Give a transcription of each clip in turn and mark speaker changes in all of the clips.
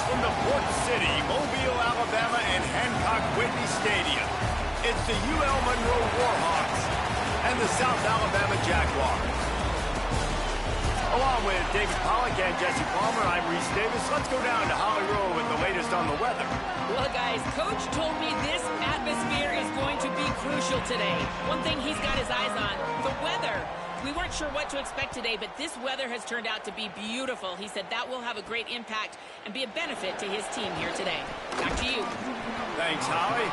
Speaker 1: from the Port City, Mobile, Alabama, and Hancock Whitney Stadium. It's the UL Monroe Warhawks and the South Alabama Jaguars. Along with David Pollack and Jesse Palmer, I'm Reese Davis. Let's go down to Holly Rowe with the latest on the weather.
Speaker 2: Well, guys, Coach told me this atmosphere is going to be crucial today. One thing he's got his eyes on, the weather. We weren't sure what to expect today, but this weather has turned out to be beautiful. He said that will have a great impact and be a benefit to his team here today. Back to you.
Speaker 1: Thanks, Holly.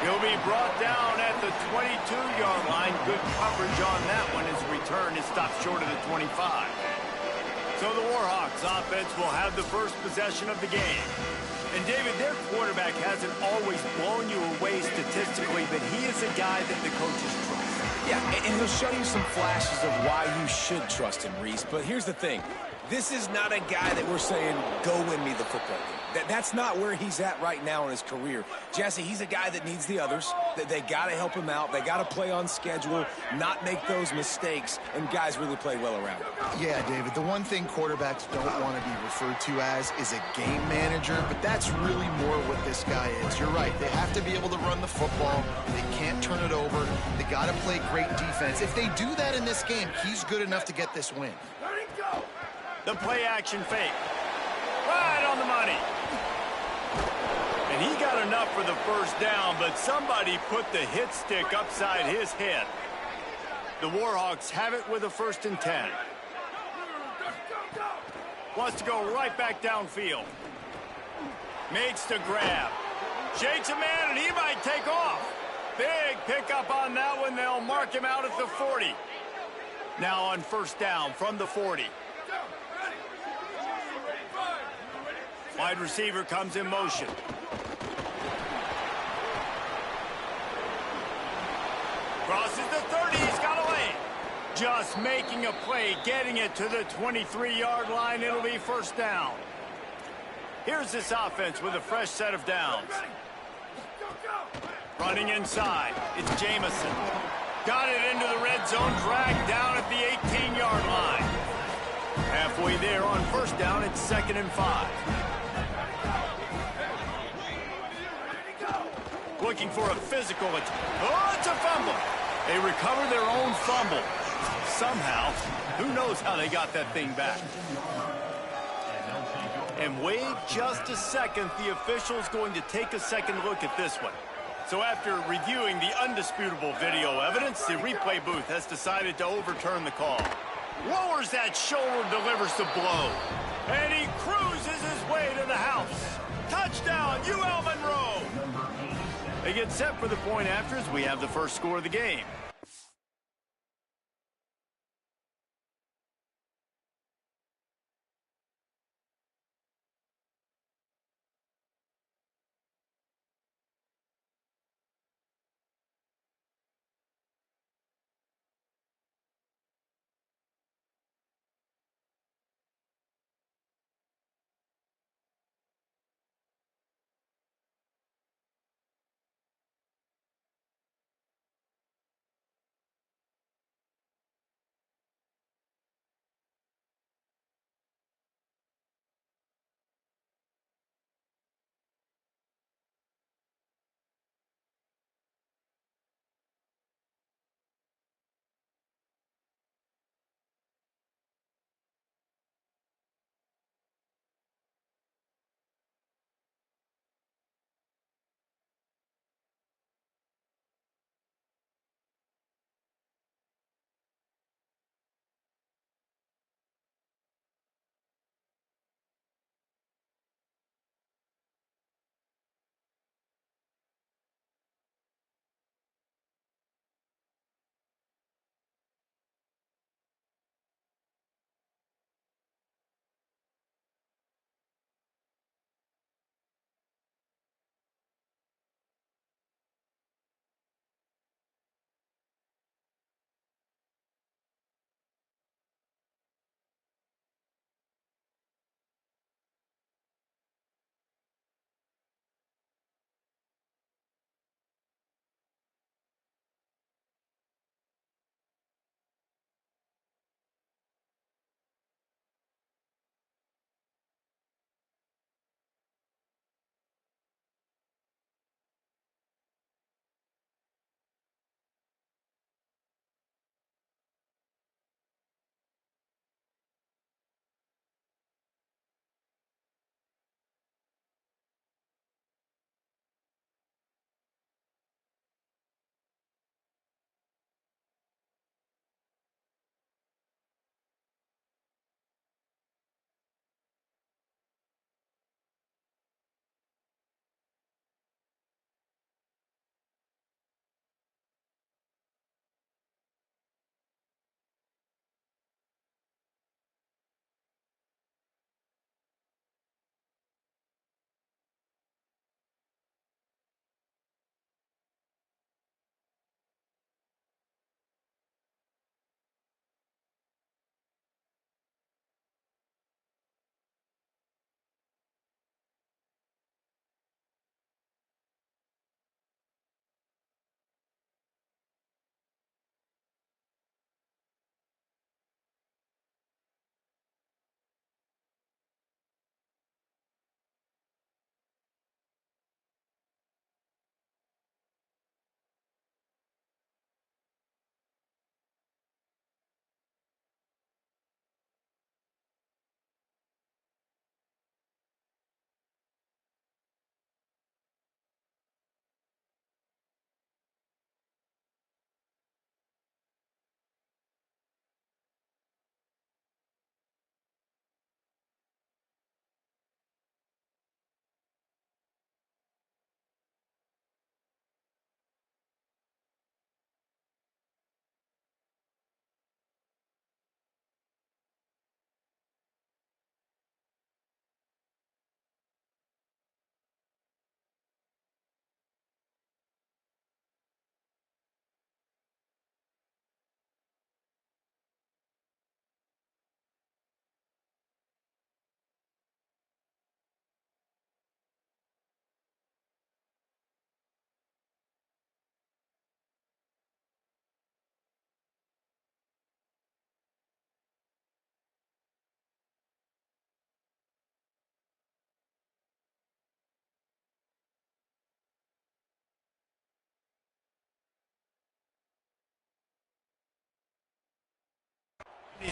Speaker 1: He'll be brought down at the 22-yard line. Good coverage on that one. His return is stopped short of the 25. So the Warhawks offense will have the first possession of the game. And David, their quarterback hasn't always blown you away statistically, but he is a guy that the coaches trust.
Speaker 3: Yeah, and he'll show you some flashes of why you should trust him, Reese. But here's the thing. This is not a guy that we're saying, go win me the football game. That's not where he's at right now in his career. Jesse, he's a guy that needs the others. They got to help him out. They got to play on schedule, not make those mistakes, and guys really play well around him.
Speaker 4: Yeah, David, the one thing quarterbacks don't want to be referred to as is a game manager, but that's really more what this guy is. You're right. They have to be able to run the football. They can't turn it over. They got to play great defense. If they do that in this game, he's good enough to get this win.
Speaker 1: The play-action fake. Right on the money. And he got enough for the first down, but somebody put the hit stick upside his head. The Warhawks have it with a 1st and 10. Wants to go right back downfield. Makes the grab. Shakes a man, and he might take off. Big pickup on that one. They'll mark him out at the 40. Now on 1st down from the 40. Wide receiver comes in motion. Crosses the 30, he's got away. Just making a play, getting it to the 23-yard line. It'll be 1st down. Here's this offense with a fresh set of downs. Running inside, it's Jamison. Got it into the red zone, dragged down at the 18-yard line. Halfway there on 1st down, it's 2nd and 5. Looking for a physical attack. Oh, it's a fumble. They recover their own fumble. Somehow, who knows how they got that thing back. And wait just a second, the official's going to take a second look at this one. So after reviewing the undisputable video evidence, the replay booth has decided to overturn the call. Lowers that shoulder, delivers the blow. And he cruises his way to the house. Touchdown, UL Monroe. They get set for the point after as we have the first score of the game.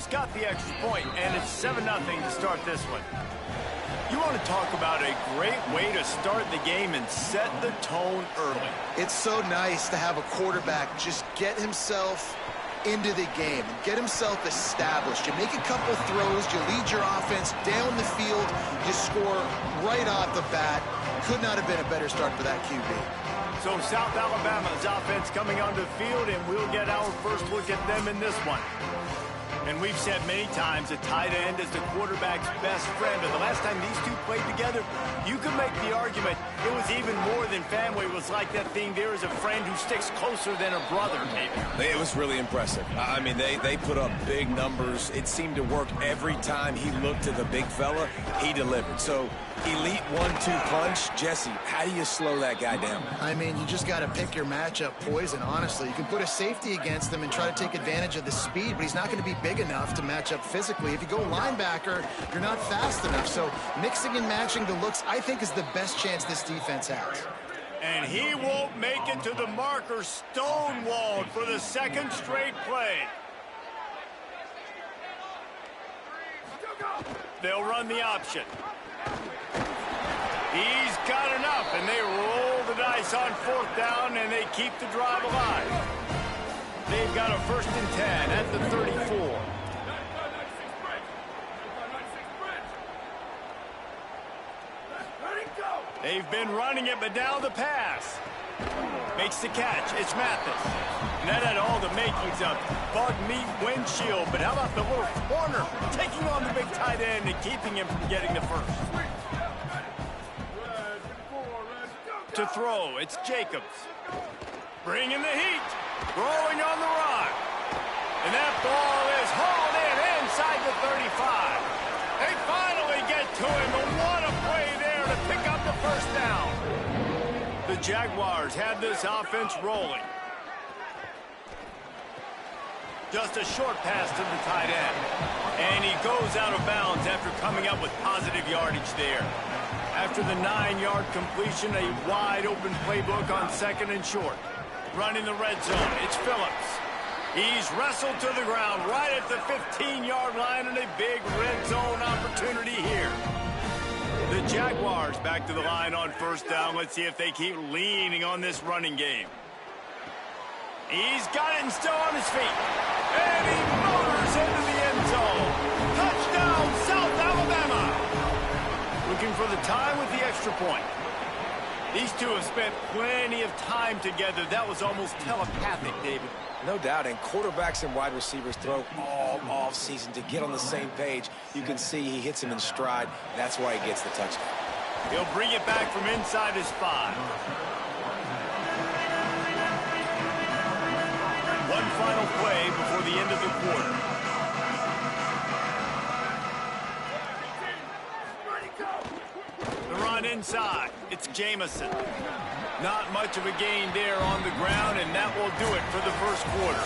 Speaker 1: he's got the extra point, and it's 7-0 to start this one. You want to talk about a great way to start the game and set the tone early.
Speaker 4: It's so nice to have a quarterback just get himself into the game and get himself established. You make a couple throws, you lead your offense down the field, you score right off the bat. Could not have been a better start for that QB.
Speaker 1: So South Alabama's offense coming onto the field, and we'll get our first look at them in this one. And we've said many times a tight end is the quarterback's best friend. But the last time these two played together, you could make the argument it was even more than family. It was like that thing, there is a friend who sticks closer than a brother, maybe.
Speaker 3: It was really impressive. I mean, they put up big numbers. It seemed to work every time he looked to the big fella. He delivered. So, elite 1-2 punch. Jesse, how do you slow that guy down?
Speaker 4: I mean, you just got to pick your matchup poison, honestly. You can put a safety against him and try to take advantage of the speed, but he's not going to be big enough to match up physically. If you go linebacker, you're not fast enough. So mixing and matching the looks, I think, is the best chance this defense has.
Speaker 1: And he won't make it to the marker, stonewalled for the second straight play. They'll run the option. He's got enough, and they roll the dice on 4th down, and they keep the drive alive. They've got a 1st and 10 at the 34. They've been running it, but now the pass. Makes the catch. It's Mathis. And that had all the makings of bug meat windshield. But how about the little corner taking on the big tight end and keeping him from getting the first? To throw, it's Jacobs. Bringing the heat. Throwing on the run. And that ball is hauled in inside the 35. They finally get to him, but what a play there to pick up the 1st down. The Jaguars have this offense rolling. Just a short pass to the tight end. And he goes out of bounds after coming up with positive yardage there. After the 9-yard completion, a wide-open playbook on 2nd and short. Running the red zone, it's Phillips. He's wrestled to the ground right at the 15-yard line, and a big red zone opportunity here. The Jaguars back to the line on 1st down. Let's see if they keep leaning on this running game. He's got it and still on his feet. And he motors into the end zone. Touchdown, South Alabama. Looking for the tie with the extra point. These two have spent plenty of time together. That was almost telepathic, David.
Speaker 3: No doubt, and quarterbacks and wide receivers throw all offseason to get on the same page. You can see he hits him in stride. That's why he gets the touchdown.
Speaker 1: He'll bring it back from inside his 5. One final play before the end of the quarter. The run inside. It's Jamison. Not much of a gain there on the ground, and that will do it for the 1st quarter.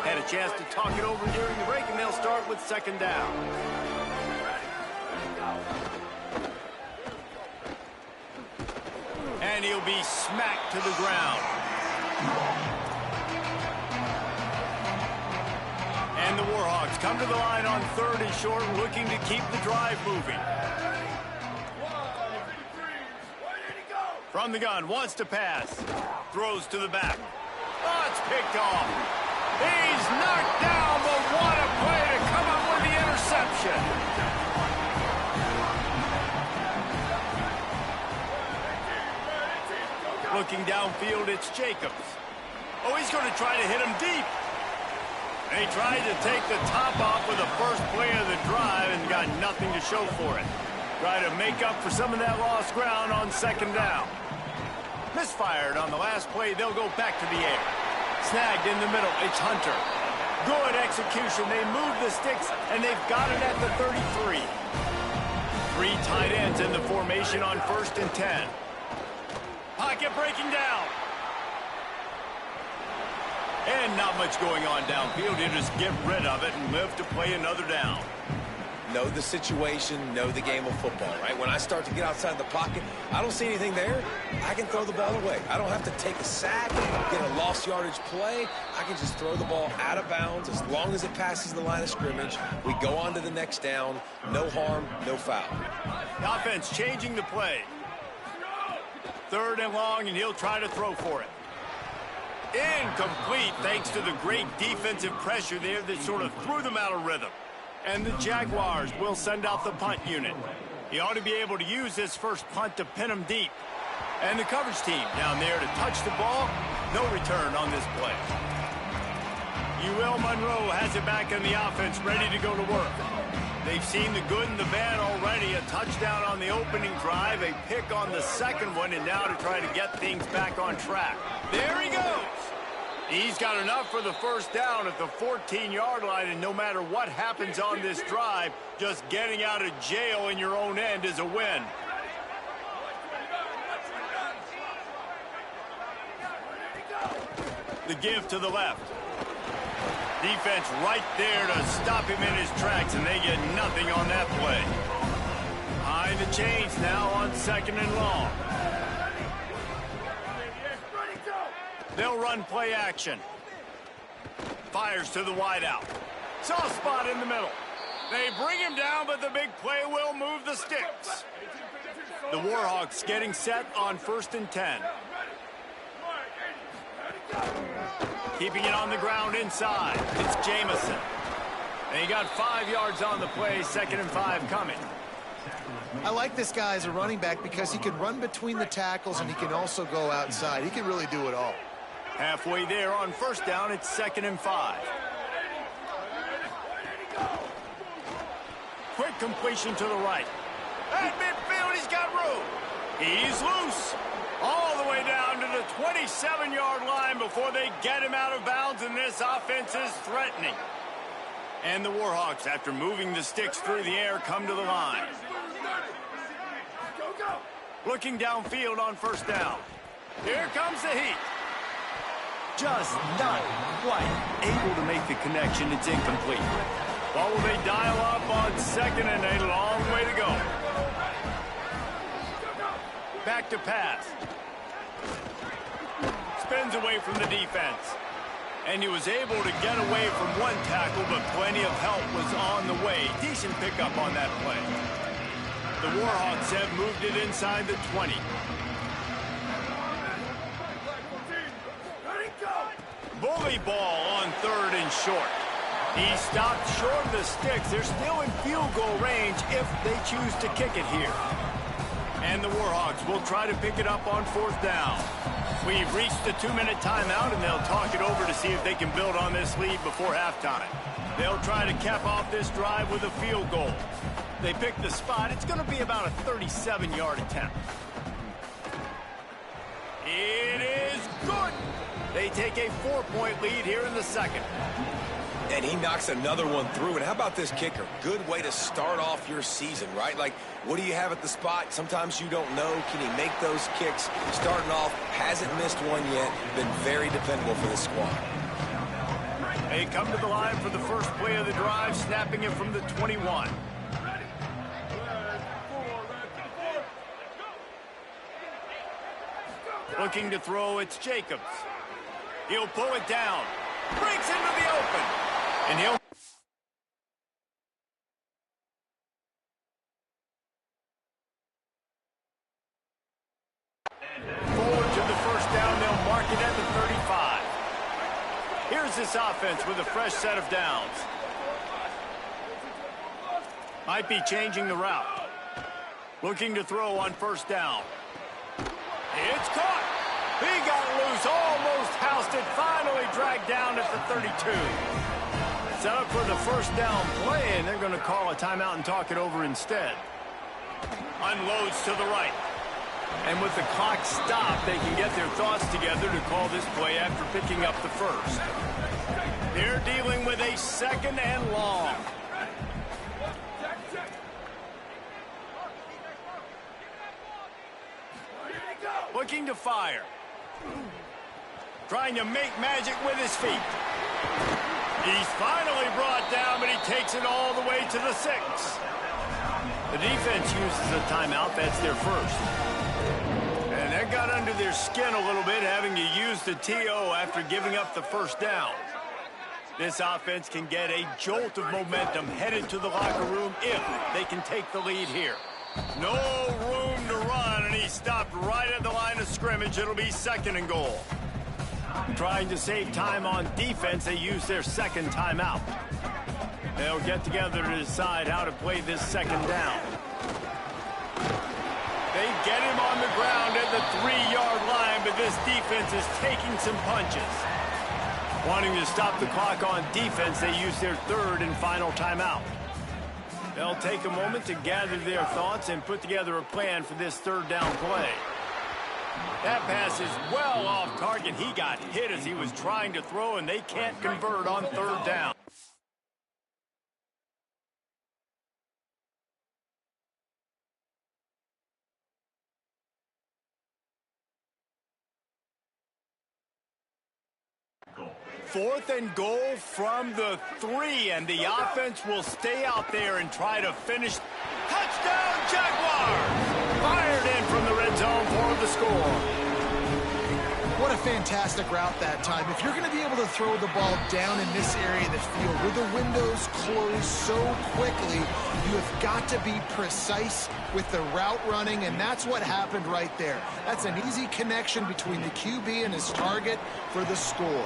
Speaker 1: Had a chance to talk it over during the break, and they'll start with 2nd down. And he'll be smacked to the ground. And the Warhawks come to the line on 3rd and short, looking to keep the drive moving. From the gun, wants to pass. Throws to the back. Oh, it's picked off. He's knocked down, but what a play to come up with the interception. Looking downfield, it's Jacobs. Oh, he's going to try to hit him deep. And he tried to take the top off with the first play of the drive and got nothing to show for it. Try to make up for some of that lost ground on 2nd down. Misfired on the last play. They'll go back to the air. Snagged in the middle. It's Hunter. Good execution. They move the sticks, and they've got it at the 33. 3 tight ends in the formation on 1st and 10. Pocket breaking down. And not much going on downfield. You just get rid of it and live to play another down.
Speaker 3: know the situation, know the game of football, right? When I start to get outside the pocket, I don't see anything there, I can throw the ball away. I don't have to take a sack, get a lost yardage play. I can just throw the ball out of bounds as long as it passes the line of scrimmage. We go on to the next down. No harm, no foul.
Speaker 1: The offense changing the play. 3rd and long, and he'll try to throw for it. Incomplete, thanks to the great defensive pressure there that sort of threw them out of rhythm. And the Jaguars will send out the punt unit. He ought to be able to use this first punt to pin him deep. And the coverage team down there to touch the ball. No return on this play. Monroe has it back in the offense, ready to go to work. They've seen the good and the bad already. A touchdown on the opening drive, a pick on the second one, and now to try to get things back on track. There he goes. He's got enough for the first down at the 14-yard line, and no matter what happens on this drive, just getting out of jail in your own end is a win. The give to the left. Defense right there to stop him in his tracks, and they get nothing on that play. Behind the chains now on 2nd and long. They'll run play action. Fires to the wideout. Soft spot in the middle. They bring him down, but the big play will move the sticks. The Warhawks getting set on 1st and 10. Keeping it on the ground inside. It's Jamison. And he got 5 yards on the play. 2nd and 5 coming.
Speaker 4: I like this guy as a running back because he can run between the tackles and he can also go outside. He can really do it all.
Speaker 1: Halfway there on 1st down, it's 2nd and 5. Quick completion to the right. At midfield, he's got room. He's loose. All the way down to the 27-yard line before they get him out of bounds, and this offense is threatening. And the Warhawks, after moving the sticks through the air, come to the line. Looking downfield on 1st down. Here comes the heat. Just not quite able to make the connection. It's incomplete. What will they dial up on 2nd and a long way to go? Back to pass. Spins away from the defense. And he was able to get away from one tackle, but plenty of help was on the way. Decent pickup on that play. The Warhawks have moved it inside the 20. Bully ball on 3rd and short. He stopped short of the sticks. They're still in field goal range if they choose to kick it here. And the Warhawks will try to pick it up on 4th down. We've reached the 2-minute timeout, and they'll talk it over to see if they can build on this lead before halftime. They'll try to cap off this drive with a field goal. They pick the spot. It's going to be about a 37-yard attempt. It is good. They take a 4-point lead here in the second.
Speaker 3: And he knocks another one through. And how about this kicker? Good way to start off your season, right? Like, what do you have at the spot? Sometimes you don't know. Can he make those kicks? Starting off, hasn't missed one yet. Been very dependable for the squad.
Speaker 1: They come to the line for the first play of the drive, snapping it from the 21. Looking to throw, it's Jacobs. He'll pull it down. Breaks into the open. And he'll... forward to the first down. They'll mark it at the 35. Here's this offense with a fresh set of downs. Might be changing the route. Looking to throw on 1st down. It's caught. He got loose, almost housed it, finally dragged down at the 32. Set up for the first down play, and they're going to call a timeout and talk it over instead. Unloads to the right. And with the clock stopped, they can get their thoughts together to call this play after picking up the first. They're dealing with a 2nd and long. Looking to fire. Trying to make magic with his feet. He's finally brought down, but he takes it all the way to the 6. The defense uses a timeout. That's their first. And that got under their skin a little bit, having to use the TO after giving up the first down. This offense can get a jolt of momentum headed to the locker room if they can take the lead here. No room to run, and he stopped right at the line of scrimmage. It'll be 2nd and goal. Trying to save time on defense, they use their second timeout. They'll get together to decide how to play this 2nd down. They get him on the ground at the 3-yard line, but this defense is taking some punches. Wanting to stop the clock on defense, they use their 3rd and final timeout. They'll take a moment to gather their thoughts and put together a plan for this 3rd down play. That pass is well off target. He got hit as he was trying to throw, and they can't convert on 3rd down. Fourth and goal from the 3, and the offense will stay out there and try to finish. Touchdown, Jaguars! Fired in from the red zone for the score.
Speaker 4: What a fantastic route that time. If you're going to be able to throw the ball down in this area of the field where the windows close so quickly, you have got to be precise with the route running, and that's what happened right there. That's an easy connection between the QB and his target for the score.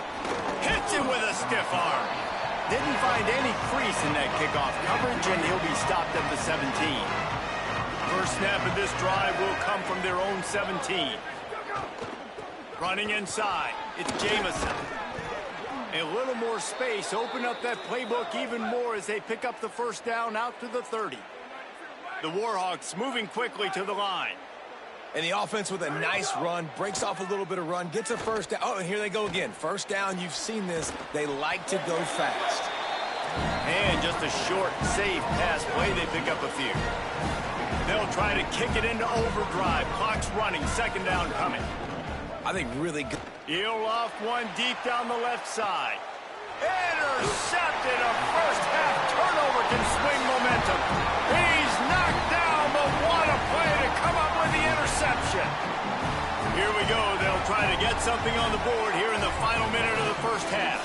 Speaker 1: Hits him with a stiff arm. Didn't find any crease in that kickoff coverage, and he'll be stopped at the 17. First snap of this drive will come from their own 17. Running inside, it's Jamison. A little more space, open up that playbook even more as they pick up the first down out to the 30. The Warhawks moving quickly to the line.
Speaker 3: And the offense with a nice run, breaks off a little bit of run, gets a first down. Oh, and here they go again. First down, you've seen this. They like to go fast.
Speaker 1: And just a short, safe pass play, they pick up a few. They'll try to kick it into overdrive. Clock's running, 2nd down coming.
Speaker 3: I think really good.
Speaker 1: He'll off one deep down the left side. Intercepted. A first-half turnover can swing momentum. He's knocked down, but what a play to come up with the interception. Here we go. They'll try to get something on the board here in the final minute of the first half.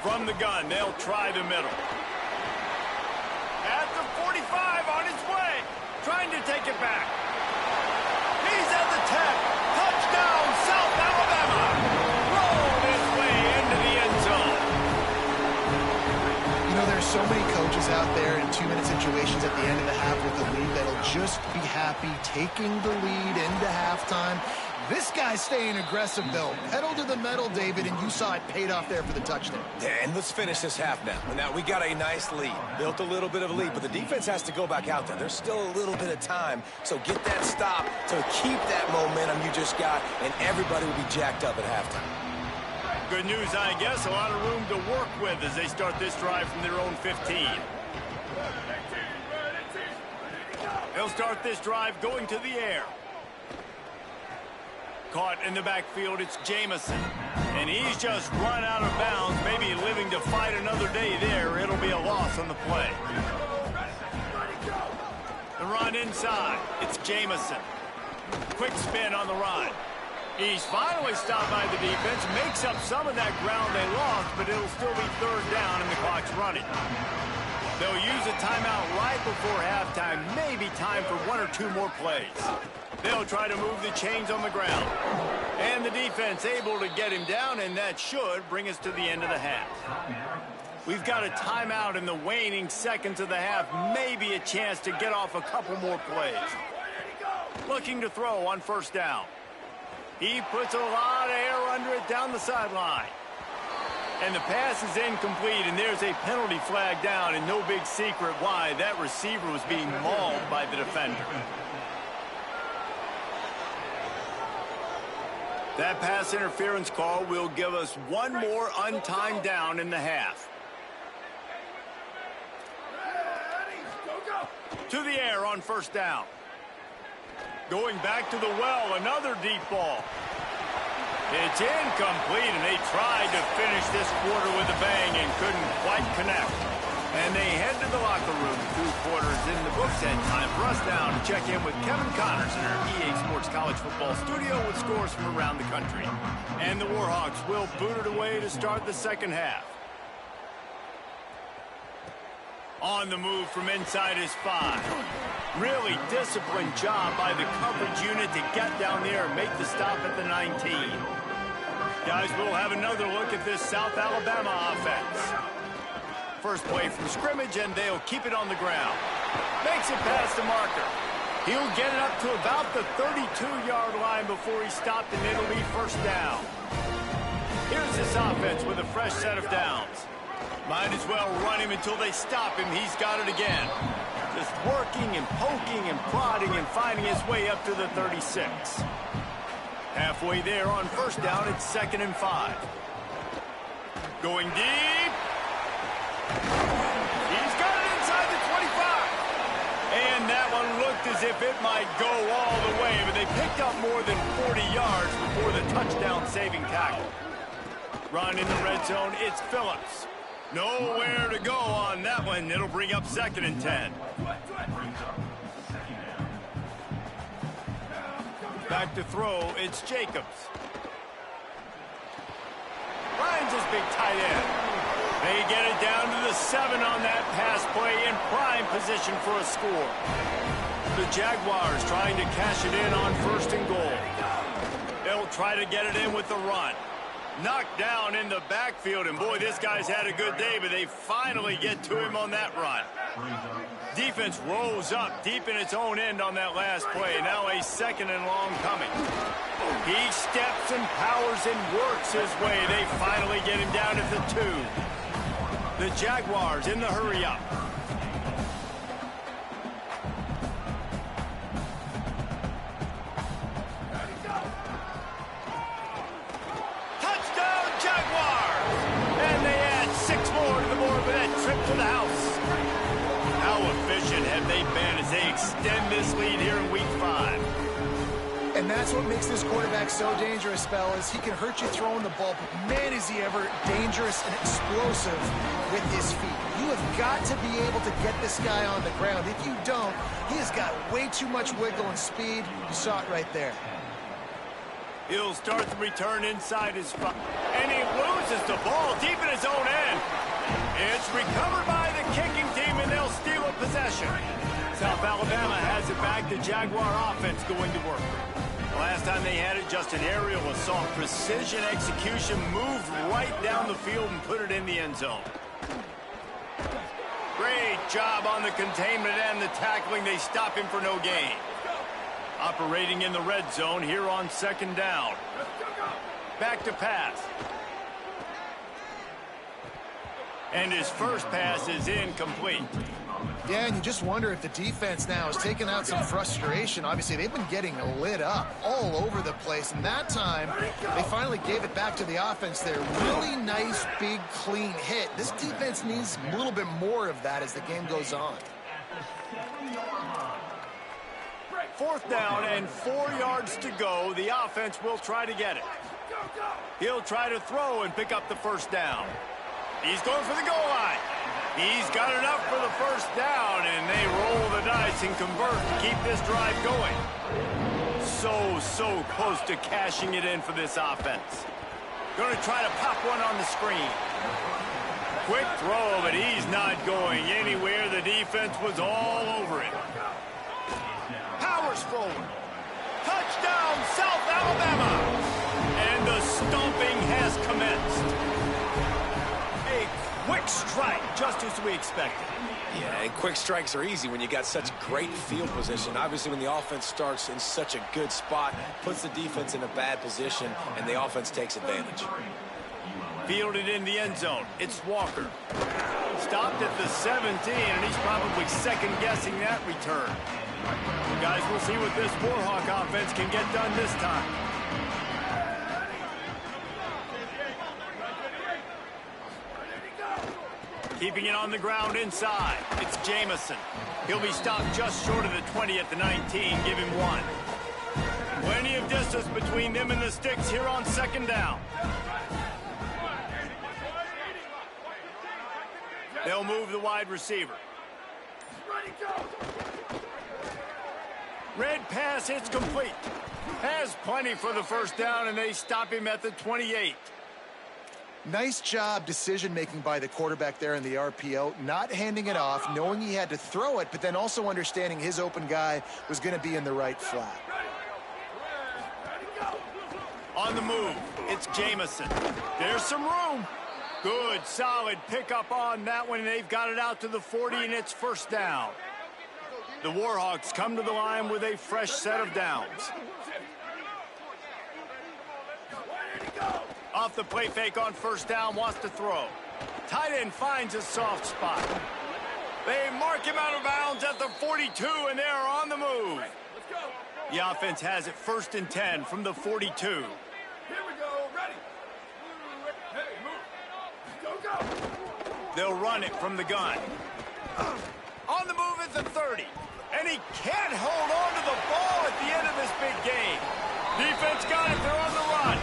Speaker 1: From the gun, they'll try the middle. At the 45, on his way. Trying to take it back. He's at the 10. Touchdown, South Alabama. Rolled his way into the end zone.
Speaker 4: You know, there's so many coaches out there in 2-minute situations at the end of the half with the lead that'll just be happy taking the lead into halftime. This guy's staying aggressive, though. Pedal to the metal, David, and you saw it paid off there for the touchdown.
Speaker 3: Yeah, and let's finish this half now. Now, we got a nice lead. Built a little bit of a lead, but the defense has to go back out there. There's still a little bit of time, so get that stop to keep that momentum you just got, and everybody will be jacked up at halftime.
Speaker 1: Good news, I guess. A lot of room to work with as they start this drive from their own 15. They'll start this drive going to the air. Caught in the backfield, it's Jamison. And he's just run out of bounds, maybe living to fight another day there. It'll be a loss on the play. The run inside, it's Jamison. Quick spin on the run. He's finally stopped by the defense, makes up some of that ground they lost, but it'll still be 3rd down and the clock's running. They'll use a timeout right before halftime, maybe time for 1 or 2 more plays. They'll try to move the chains on the ground. And the defense able to get him down, and that should bring us to the end of the half. We've got a timeout in the waning seconds of the half, maybe a chance to get off a couple more plays. Looking to throw on first down. He puts a lot of air under it down the sideline. And the pass is incomplete, and there's a penalty flag down, and no big secret why. That receiver was being mauled by the defender. That pass interference call will give us one more untimed down in the half. To the air on first down. Going back to the well, another deep ball. It's incomplete, and they tried to finish this quarter with a bang and couldn't quite connect. And they head to the locker room. 2 quarters in the books, and time for us now to check in with Kevin Connors in our EA Sports College Football studio with scores from around the country. And the Warhawks will boot it away to start the second half. On the move from inside his 5. Really disciplined job by the coverage unit to get down there and make the stop at the 19. Guys, we'll have another look at this South Alabama offense. First play from scrimmage, and they'll keep it on the ground. Makes it past the marker. He'll get it up to about the 32-yard line before he stopped, and it'll be first down. Here's this offense with a fresh set of downs. Might as well run him until they stop him. He's got it again. Just working and poking and prodding and finding his way up to the 36. Halfway there on first down, it's 2nd and 5. Going deep. He's got it inside the 25. And that one looked as if it might go all the way, but they picked up more than 40 yards before the touchdown-saving tackle. Run in the red zone, it's Phillips. Nowhere to go on that one. It'll bring up 2nd and 10. Back to throw, it's Jacobs. Finds his big tight end. They get it down to the 7 on that pass play in prime position for a score. The Jaguars trying to cash it in on 1st and goal. They'll try to get it in with the run. Knocked down in the backfield, and boy, this guy's had a good day, but they finally get to him on that run. Defense rolls up deep in its own end on that last play. Now a 2nd and long coming. He steps and powers and works his way. They finally get him down at the 2. The Jaguars in the hurry up. To the house. How efficient have they been as they extend this lead here in week 5?
Speaker 4: And that's what makes this quarterback so dangerous, fellas. He can hurt you throwing the ball, but man, is he ever dangerous and explosive with his feet. You have got to be able to get this guy on the ground. If you don't, he has got way too much wiggle and speed. You saw it right there.
Speaker 1: He'll start the return inside his 5. And he loses the ball deep in his own end. It's recovered by the kicking team, and they'll steal a possession. South Alabama has it back. The Jaguar offense going to work. Last time they had it, just an aerial assault. Precision execution, moved right down the field and put it in the end zone. Great job on the containment and the tackling. They stop him for no gain. Operating in the red zone here on 2nd down. Back to pass. And his first pass is incomplete.
Speaker 4: Yeah, and you just wonder if the defense now is taking out some frustration. Obviously, they've been getting lit up all over the place. And that time, they finally gave it back to the offense there. Really nice, big, clean hit. This defense needs a little bit more of that as the game goes on.
Speaker 1: 4th down and 4 yards to go. The offense will try to get it. He'll try to throw and pick up the first down. He's going for the goal line. He's got enough for the first down, and they roll the dice and convert to keep this drive going. So close to cashing it in for this offense. Going to try to pop one on the screen. Quick throw, but he's not going anywhere. The defense was all over it. Powers forward. Touchdown, South Alabama. And the stomping has commenced. Quick strike, just as we expected.
Speaker 3: Yeah, and quick strikes are easy when you got such great field position. Obviously, when the offense starts in such a good spot, puts the defense in a bad position, and the offense takes advantage.
Speaker 1: Fielded in the end zone. It's Walker. Stopped at the 17, and he's probably second-guessing that return. Guys, we'll see what this Warhawk offense can get done this time. Keeping it on the ground inside. It's Jamison. He'll be stopped just short of the 20 at the 19. Give him 1. Plenty of distance between them and the sticks here on second down. They'll move the wide receiver. Red pass hits complete. Has plenty for the first down, and they stop him at the 28.
Speaker 4: Nice job decision-making by the quarterback there in the RPO, not handing it off, knowing he had to throw it, but then also understanding his open guy was going to be in the right flat.
Speaker 1: On the move, it's Jamison. There's some room. Good, solid pickup on that one, and they've got it out to the 40, and it's first down. The Warhawks come to the line with a fresh set of downs. Off the play fake on first down, wants to throw. Tight end finds a soft spot. They mark him out of bounds at the 42, and they're on the move. The offense has it 1st and 10 from the 42.
Speaker 5: Here we go, ready. Hey, move. Go.
Speaker 1: They'll run it from the gun. On the move at the 30. And he can't hold on to the ball at the end of this big game. Defense got it, they're on the run.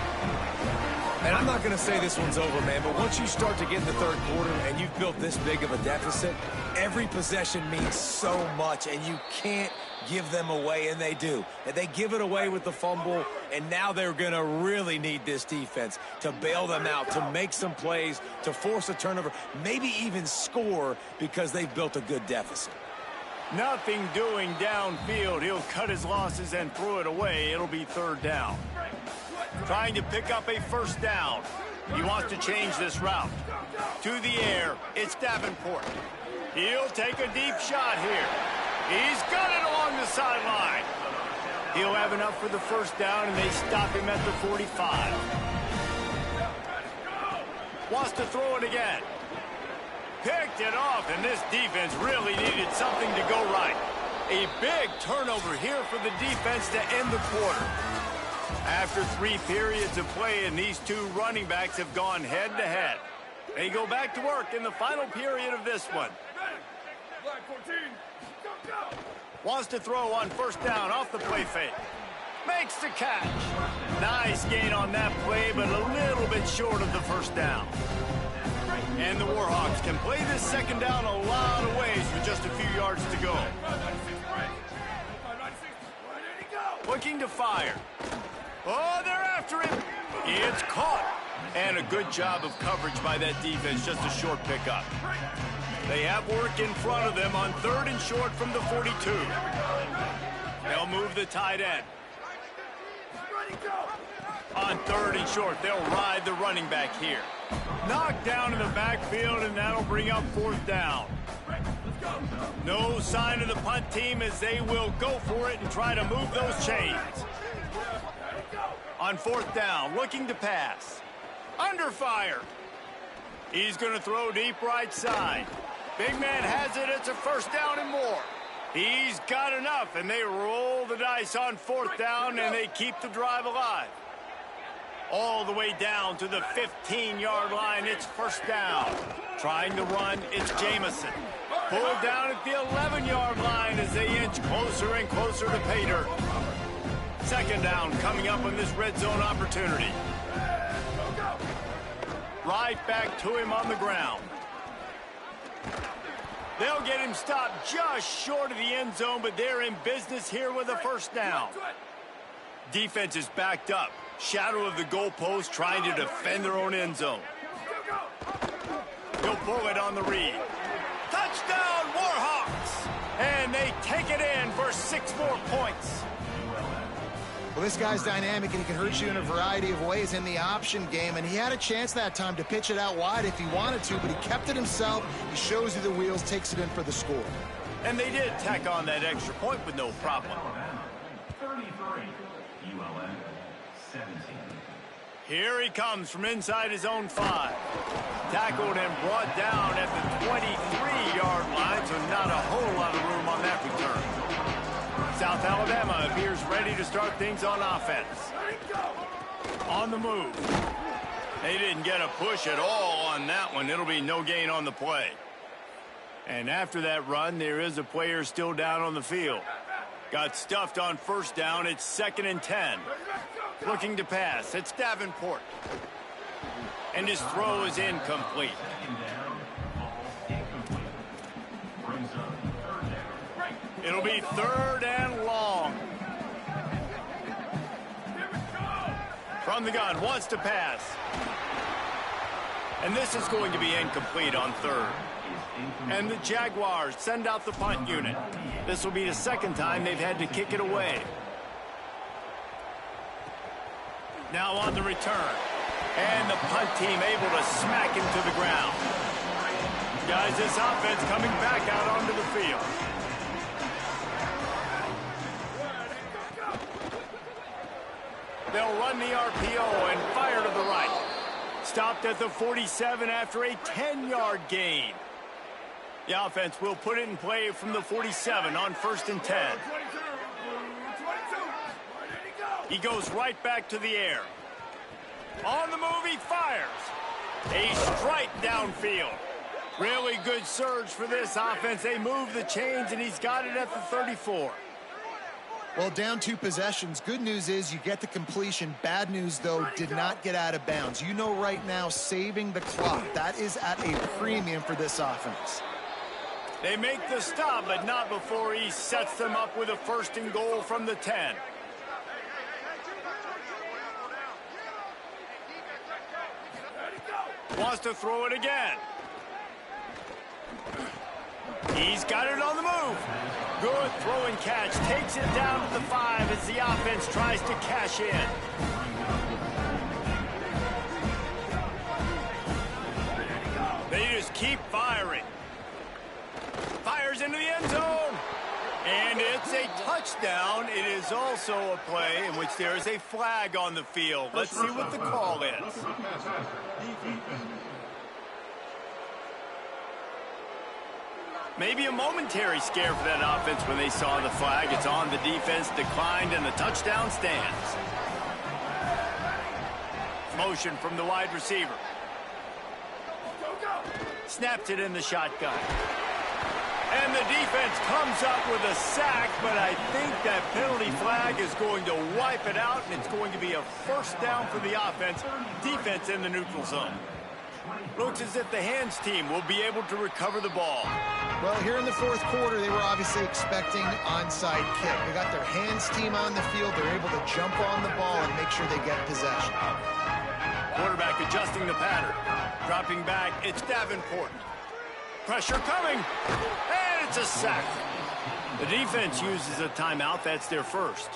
Speaker 3: And I'm not going to say this one's over, man, but once you start to get in the third quarter and you've built this big of a deficit, every possession means so much, and you can't give them away, and they do. And they give it away with the fumble, and now they're going to really need this defense to bail them out, to make some plays, to force a turnover, maybe even score because they've built a good deficit.
Speaker 1: Nothing doing downfield. He'll cut his losses and throw it away. It'll be third down. Trying to pick up a first down. He wants to change this route. To the air, it's Davenport. He'll take a deep shot here. He's got it along the sideline. He'll have enough for the first down, and they stop him at the 45. Wants to throw it again. Picked it off, and this defense really needed something to go right. A big turnover here for the defense to end the quarter. After 3 periods of play, and these two running backs have gone head-to-head. They go back to work in the final period of this one.
Speaker 5: Black 14, go.
Speaker 1: Wants to throw on first down off the play fake. Makes the catch. Nice gain on that play, but a little bit short of the first down. And the Warhawks can play this second down a lot of ways with just a few yards to go. Looking to fire. Oh, they're after him. It's caught. And a good job of coverage by that defense, just a short pickup. They have work in front of them on 3rd and short from the 42. They'll move the tight end. On 3rd and short, they'll ride the running back here. Knocked down in the backfield, and that'll bring up 4th down. No sign of the punt team as they will go for it and try to move those chains. On 4th down, looking to pass. Under fire. He's going to throw deep right side. Big man has it. It's a first down and more. He's got enough, and they roll the dice on 4th down, and they keep the drive alive. All the way down to the 15-yard line. It's first down. Trying to run, it's Jamison. Pulled down at the 11-yard line as they inch closer and closer to pay dirt. Second down coming up on this red zone opportunity. Right back to him on the ground. They'll get him stopped just short of the end zone, but they're in business here with a first down. Defense is backed up. Shadow of the goalpost, trying to defend their own end zone. He'll pull it on the read. Touchdown, Warhawks! And they take it in for 6 more points.
Speaker 4: Well, this guy's dynamic, and he can hurt you in a variety of ways in the option game, and he had a chance that time to pitch it out wide if he wanted to, but he kept it himself. He shows you the wheels, takes it in for the score.
Speaker 1: And they did tack on that extra point with no problem.
Speaker 6: 33, ULM 17.
Speaker 1: Here he comes from inside his own 5. Tackled and brought down at the 23-yard line, so not a whole lot of room on that return. South Alabama appears ready to start things on offense. On the move. They didn't get a push at all on that one. It'll be no gain on the play. And after that run, there is a player still down on the field. Got stuffed on first down. It's 2nd and 10. Looking to pass. It's Davenport. And his throw is incomplete. It'll be 3rd and long. From the gun, wants to pass. And this is going to be incomplete on 3rd. And the Jaguars send out the punt unit. This will be the 2nd time they've had to kick it away. Now on the return. And the punt team able to smack him to the ground. Guys, this offense coming back out onto the field. They'll run the RPO and fire to the right. Stopped at the 47 after a 10-yard gain. The offense will put it in play from the 47 on 1st and 10. He goes right back to the air. On the move, he fires. A strike downfield. Really good surge for this offense. They move the chains, and he's got it at the 34.
Speaker 4: Well, down 2 possessions. Good news is you get the completion. Bad news, though, did not get out of bounds. You know right now, saving the clock. That is at a premium for this offense.
Speaker 1: They make the stop, but not before he sets them up with a 1st and goal from the 10. Wants to throw it again. He's got it on the move. Good throw and catch. Takes it down to the 5 as the offense tries to cash in. They just keep firing. Fires into the end zone. And it's a touchdown. It is also a play in which there is a flag on the field. Let's see what the call is. Maybe a momentary scare for that offense when they saw the flag. It's on, the defense declined, and the touchdown stands. Motion from the wide receiver. Snaps it in the shotgun. And the defense comes up with a sack, but I think that penalty flag is going to wipe it out, and it's going to be a 1st down for the offense. Defense in the neutral zone. Looks as if the hands team will be able to recover the ball.
Speaker 4: Well, here in the 4th quarter, they were obviously expecting onside kick. They got their hands team on the field. They're able to jump on the ball and make sure they get possession.
Speaker 1: Quarterback adjusting the pattern. Dropping back, it's Davenport. Pressure coming, and it's a sack. The defense uses a timeout. That's their 1st.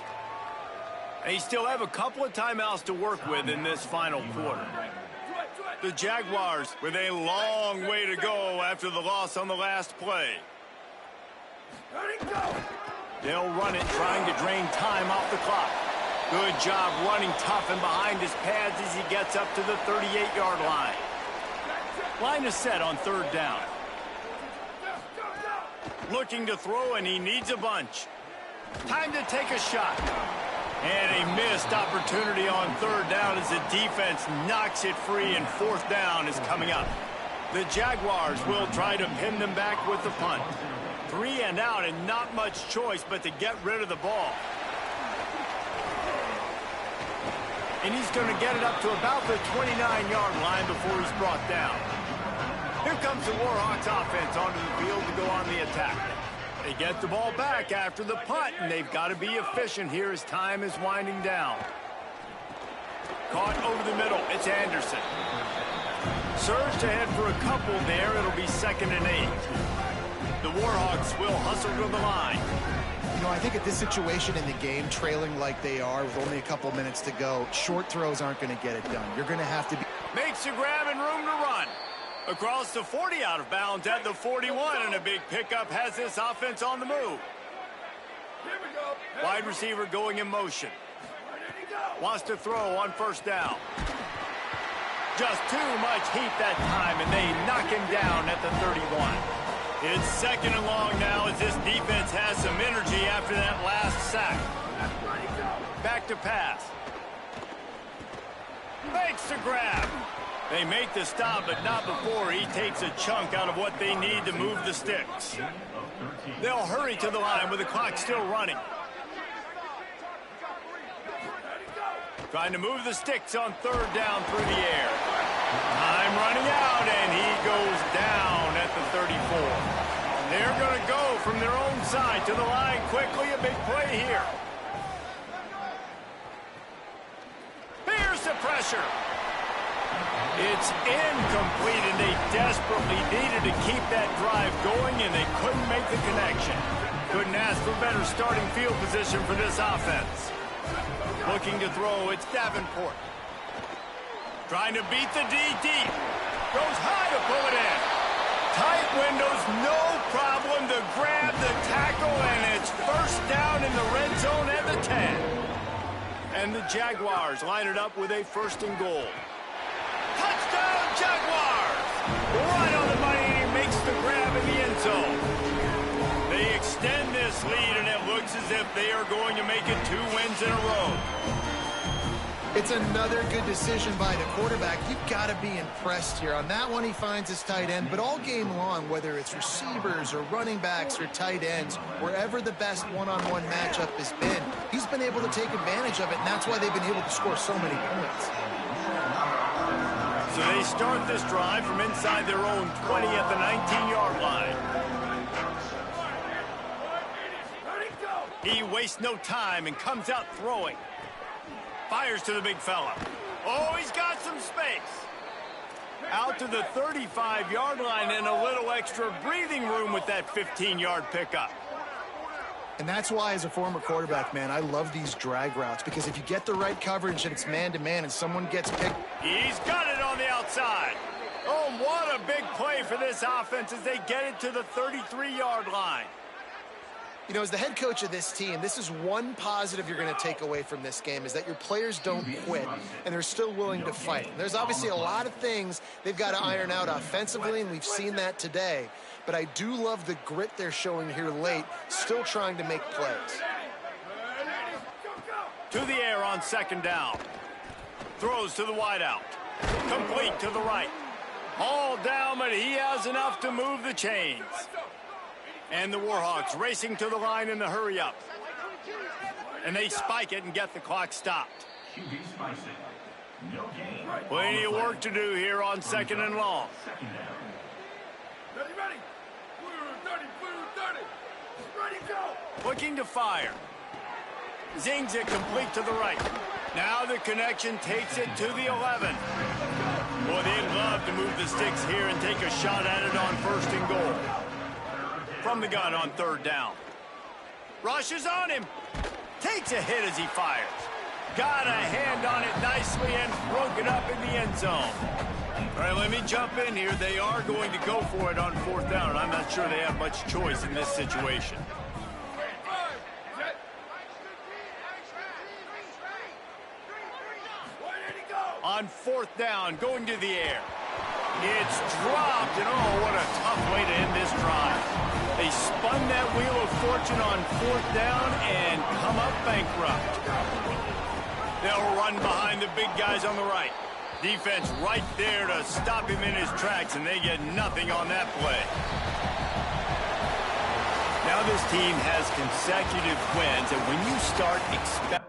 Speaker 1: They still have a couple of timeouts to work with in this final quarter. The Jaguars with a long way to go after the loss on the last play. They'll run it, trying to drain time off the clock. Good job running tough and behind his pads as he gets up to the 38-yard line. Line is set on 3rd down. Looking to throw, and he needs a bunch. Time to take a shot. And a missed opportunity on 3rd down as the defense knocks it free, and 4th down is coming up. The Jaguars will try to pin them back with the punt. 3 and out, and not much choice but to get rid of the ball. And he's going to get it up to about the 29-yard line before he's brought down. Here comes the Warhawks offense onto the field to go on the attack. They get the ball back after the punt, and they've got to be efficient here as time is winding down. Caught over the middle. It's Anderson. Surged ahead for a couple there. It'll be 2nd and 8. The Warhawks will hustle to the line.
Speaker 4: You know, I think at this situation in the game, trailing like they are with only a couple minutes to go, short throws aren't going to get it done. You're going to have to be...
Speaker 1: Makes a grab and room to run. Across the 40, out of bounds at the 41, and a big pickup has this offense on the move. Wide receiver going in motion. Wants to throw on 1st down. Just too much heat that time, and they knock him down at the 31. It's 2nd and long now as this defense has some energy after that last sack. Back to pass. Makes the grab. They make the stop, but not before he takes a chunk out of what they need to move the sticks. They'll hurry to the line with the clock still running. Trying to move the sticks on third down through the air. Time running out, and he goes down at the 34. They're going to go from their own side to the line quickly. A big play here. Here's the pressure. It's incomplete, and they desperately needed to keep that drive going, and they couldn't make the connection. Couldn't ask for better starting field position for this offense. Looking to throw, it's Davenport. Trying to beat the D deep. Goes high to pull it in. Tight windows, no problem to grab the tackle, and it's first down in the red zone at the 10. And the Jaguars line it up with a first and goal. Touchdown, Jaguars! Right on the money, and he makes the grab in the end zone. They extend this lead, and it looks as if they are going to make it 2 wins in a row.
Speaker 4: It's another good decision by the quarterback. You've got to be impressed here. On that one, he finds his tight end, but all game long, whether it's receivers or running backs or tight ends, wherever the best one-on-one matchup has been, he's been able to take advantage of it, and that's why they've been able to score so many points.
Speaker 1: So they start this drive from inside their own 20 at the 19-yard line. He wastes no time and comes out throwing. Fires to the big fella. Oh, he's got some space. Out to the 35-yard line, and a little extra breathing room with that 15-yard pickup.
Speaker 4: And that's why, as a former quarterback, man, I love these drag routes, because if you get the right coverage and it's man-to-man and someone gets picked...
Speaker 1: He's got it on the outside. Oh, what a big play for this offense as they get it to the 33-yard line.
Speaker 4: You know, as the head coach of this team, this is one positive you're going to take away from this game, is that your players don't quit, and they're still willing to fight. There's obviously a lot of things they've got to iron out offensively, and we've seen that today. But I do love the grit they're showing here late, still trying to make plays.
Speaker 1: To the air on second down. Throws to the wideout. Complete to the right. All down, but he has enough to move the chains. And the Warhawks racing to the line in the hurry-up. And they spike it and get the clock stopped. Plenty of work to do here on second and long.
Speaker 5: Ready, ready. Blue 30, blue 30. Ready, go.
Speaker 1: Looking to fire. Zings it complete to the right. Now the connection takes it to the 11. Boy, they'd love to move the sticks here and take a shot at it on first and goal. From the gun on third down. Rushes on him. Takes a hit as he fires. Got a hand on it nicely and broke it up in the end zone. All right, let me jump in here. They are going to go for it on fourth down, and I'm not sure they have much choice in this situation. On fourth down, going to the air. It's dropped, and oh, what a tough way to end this drive. They spun that wheel of fortune on fourth down and come up bankrupt. They'll run behind the big guys on the right. Defense right there to stop him in his tracks, and they get nothing on that play. Now this team has consecutive wins, and when you start expecting